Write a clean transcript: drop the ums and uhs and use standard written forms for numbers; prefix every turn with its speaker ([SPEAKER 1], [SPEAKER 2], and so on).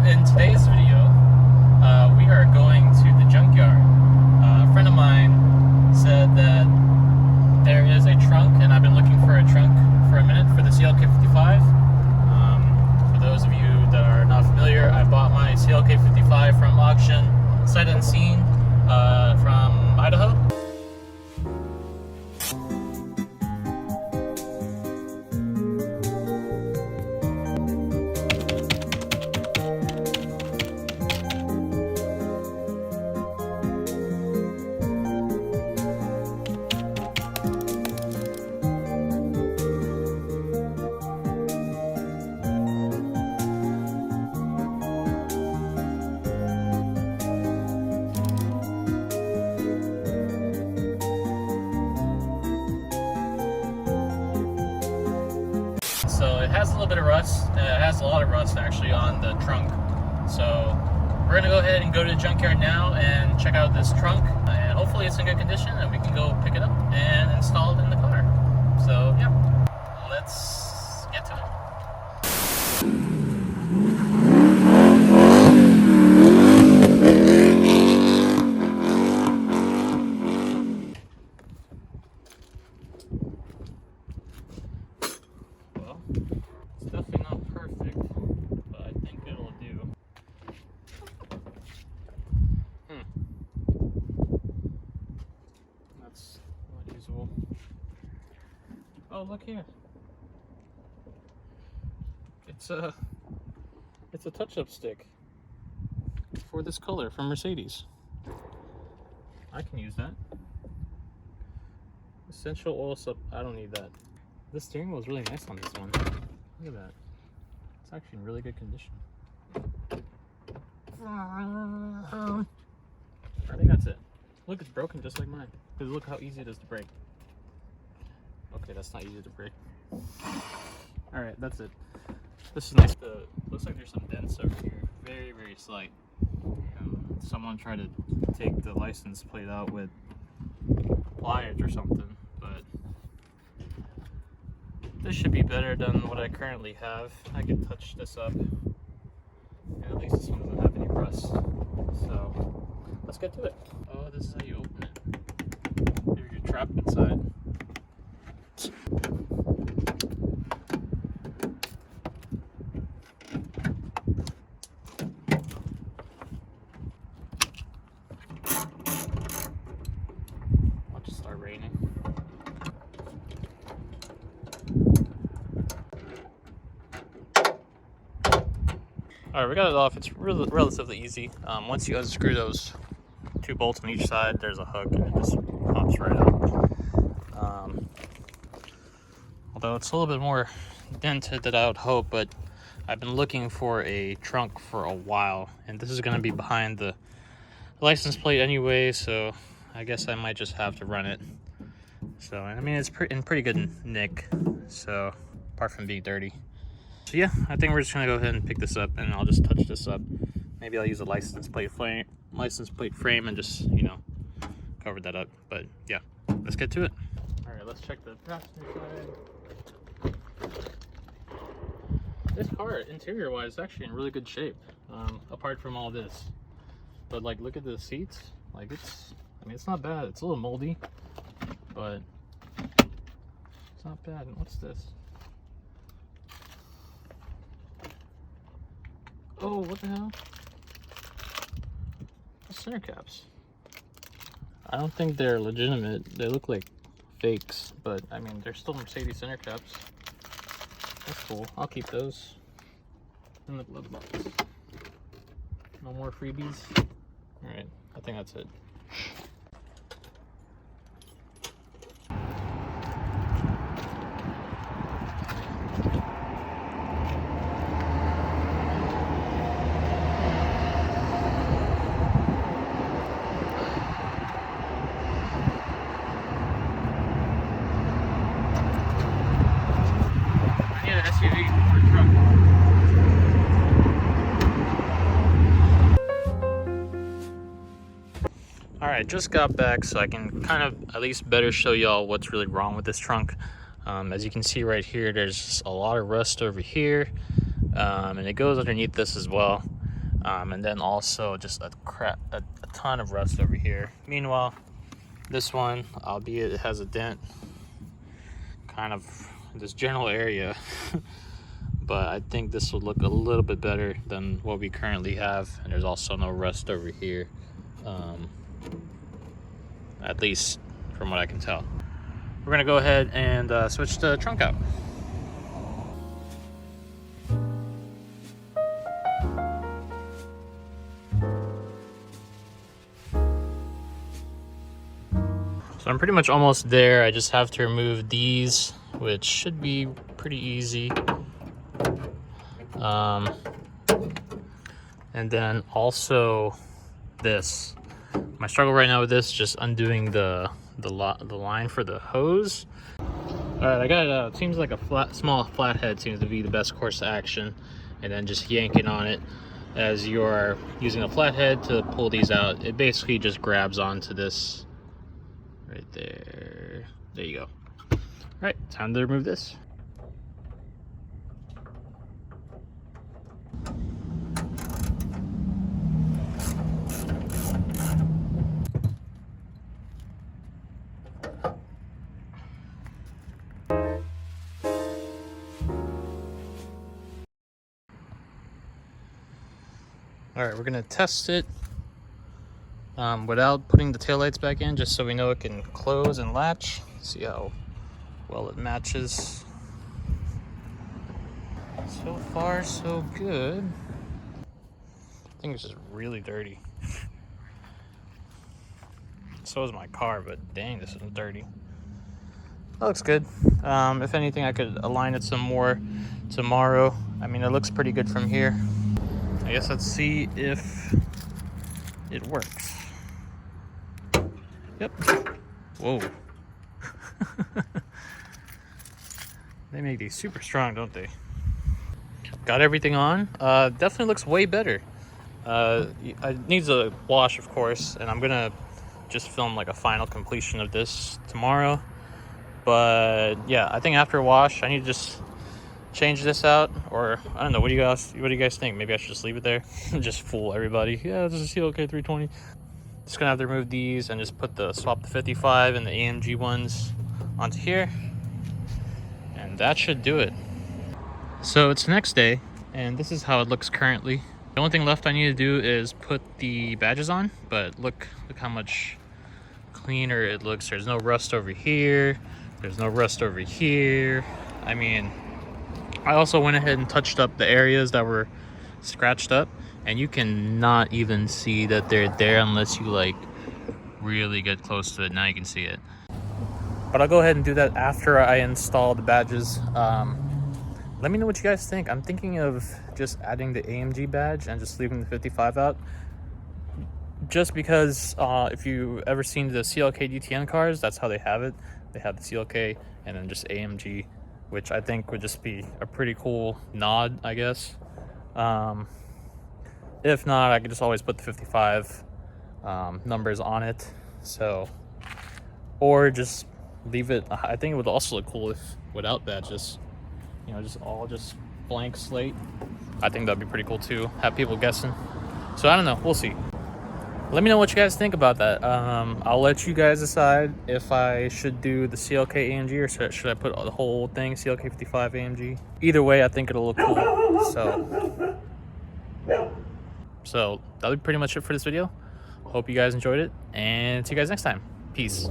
[SPEAKER 1] in today's video, we are going to the junkyard. A friend of mine said that there is a trunk, and I've been looking for a trunk for a minute for the CLK55. For those of you that are not familiar, I bought my CLK55 from auction, sight unseen, from Idaho. So it has a little bit of rust. It has a lot of rust actually on the trunk. So we're gonna go ahead and go to the junkyard now and check out this trunk, and hopefully it's in good condition and we can go pick it up and install it in the car. So yeah, let's get to it. It's definitely not perfect, but I think it'll do. That's not usable. Oh, look here. It's a touch-up stick for this color from Mercedes. I can use that. Essential oil sub. I don't need that. The steering wheel is really nice on this one. Look at that. It's actually in really good condition. I think that's it. Look, it's broken just like mine. Because look how easy it is to break. Okay, that's not easy to break. Alright, that's it. This is nice. Looks like there's some dents over here. Very, very slight. Someone tried to take the license plate out with pliers or something, but this should be better than what I currently have. I can touch this up. And at least this one doesn't have any rust. So let's get to it. Oh, this is how you open it. You're trapped inside. Watch it start raining. Alright, we got it off. It's relatively easy. Once you unscrew those two bolts on each side, there's a hook and it just pops right out. Although it's a little bit more dented than I would hope, but I've been looking for a trunk for a while, and this is going to be behind the license plate anyway, so I guess I might just have to run it. So, I mean, it's in pretty good nick, so apart from being dirty. So yeah, I think we're just gonna go ahead and pick this up, and I'll just touch this up. Maybe I'll use a license plate frame and just, you know, cover that up. But yeah, let's get to it. All right, let's check the passenger side. This car, interior-wise, is actually in really good shape, apart from all this. But like, look at the seats. Like, I mean, it's not bad. It's a little moldy, but it's not bad. And what's this? Oh, what the hell? The center caps. I don't think they're legitimate. They look like fakes, but I mean, they're still Mercedes center caps. That's cool. I'll keep those in the glove box. No more freebies. Alright, I think that's it. SUV or truck. Alright, just got back so I can kind of at least better show y'all what's really wrong with this trunk. As you can see right here, there's a lot of rust over here, and it goes underneath this as well. And then also just a ton of rust over here. Meanwhile, this one, albeit it has a dent kind of in this general area, but I think this would look a little bit better than what we currently have. And there's also no rust over here, at least from what I can tell. We're gonna go ahead and switch the trunk out. So I'm pretty much almost there. I just have to remove these, which should be pretty easy. And then also this. My struggle right now with this, just undoing the line for the hose. All right, I got it seems like a small flathead seems to be the best course of action, and then just yanking on it as you're using a flathead to pull these out. It basically just grabs onto this right there. There you go. All right, time to remove this. All right, we're gonna test it without putting the taillights back in, just so we know it can close and latch. See how well it matches. So far, so good. I think it's just really dirty. So is my car, but dang, this is dirty. That looks good. If anything, I could align it some more tomorrow. I mean, it looks pretty good from here. I guess let's see if it works. Yep. Whoa. They make these super strong, don't they? Got everything on. Definitely looks way better. It needs a wash, of course, and I'm gonna just film like a final completion of this tomorrow. But yeah, I think after a wash, I need to just change this out, or I don't know. What do you guys think? Maybe I should just leave it there, just fool everybody. Yeah, this is CLK320. Just gonna have to remove these and just swap the 55 and the AMG ones onto here, and that should do it. So it's the next day, and this is how it looks currently. The only thing left I need to do is put the badges on, but look how much cleaner it looks. There's no rust over here. There's no rust over here. I mean, I also went ahead and touched up the areas that were scratched up, and you cannot even see that they're there unless you like really get close to it. Now you can see it. But I'll go ahead and do that after I install the badges. Let me know what you guys think. I'm thinking of just adding the AMG badge and just leaving the 55 out. Just because if you've ever seen the CLK DTN cars, that's how they have it. They have the CLK and then just AMG, which I think would just be a pretty cool nod, I guess. If not, I could just always put the 55 numbers on it. So, or just leave it. I think it would also look cool if without badges. You know, just blank slate. I think that'd be pretty cool too. Have people guessing. So I don't know. We'll see. Let me know what you guys think about that. I'll let you guys decide if I should do the CLK AMG or should I put the whole thing CLK55 AMG. Either way, I think it'll look cool. So that'll be pretty much it for this video. Hope you guys enjoyed it, and see you guys next time. Peace.